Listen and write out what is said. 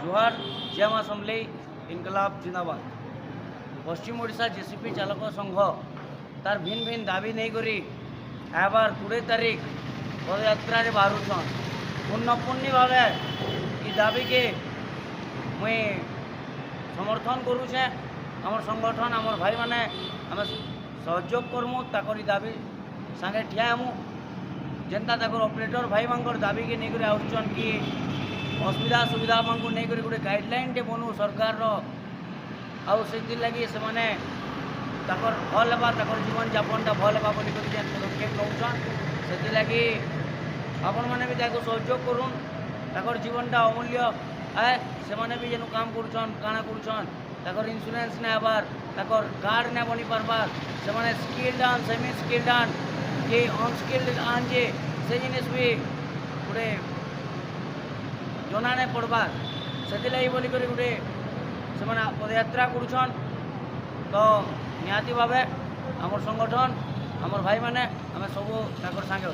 जोहार जय मां समलेई इनकलाब जिंदाबाद। पश्चिम ओडिशा जेसीपी चालक संघ तार भिन्न भिन्न दाबी नहीं करी एबार 20 तारीख पदयात्रा बाहर पूर्णपूर्ण भाव दाबी के मुई समर्थन करुचे। आम संगठन आम भाई मैंने आम सहयोग करमु ताकरी दाबी सांगे ठिया हेमु। जेनता ताकर ऑपरेटर भाई मांकर दाबी के नहीं कर आउछन कि असुविधा सुविधा मांको नहीं कर गोटे गाइडलाइन टे बनू सरकार से लगी से माने ताकर भल हेबा ताकर जीवन यापन भल हेबा बोली कर पदक्षेप नौछन से लगी आपण मैंने भी ताको सहयोग करूँ ताकर जीवनटा अमूल्य है से माने भी जेनु काम करुछन काना करुछन ताकर इंश्योरेंस ने हेबार ताकर कार्ड ने बनी पारबार से माने skilled and semi skilled and J unskilled आन जे से जिनिस भी गोटे जनाने पड़बार से बोली कर गोटे से पदयात्रा करुछन। तो निहाती भावे आम संगठन आम भाई मैंने आम सब सांगे।